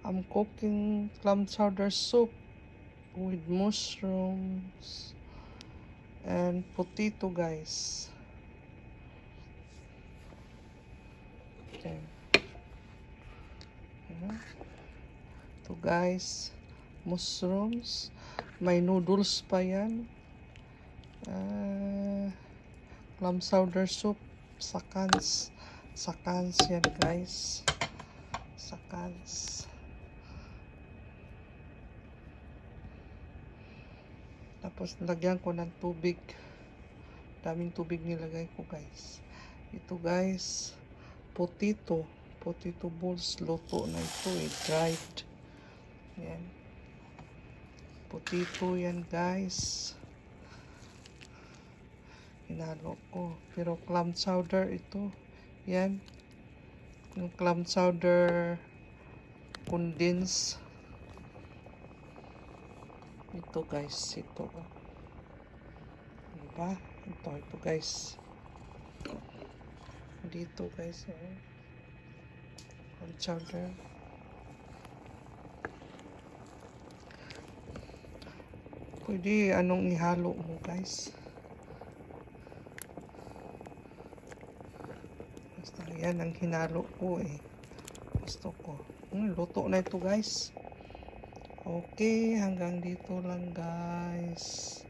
I'm cooking clam chowder soup with mushrooms and potato, guys. Okay. Ito, guys, mushrooms. May noodles pa yan. Clam chowder soup. Sakans yan, guys. Sakans. Tapos lagyan ko ng tubig. Daming tubig nilagay ko, guys. Ito, guys, potato balls. Luto na ito, dried. Yan. Potato yan, guys. Hinalo ko. Pero clam chowder ito. Yan. Yung clam chowder condense. Ito, guys. Ito. Diba? Ito, guys. Dito, guys. Clam chowder. Pwede anong ihalo mo, guys. Basta yan ang hinalo ko eh. Gusto ko. Luto na ito, guys. Okay, hanggang dito lang, guys.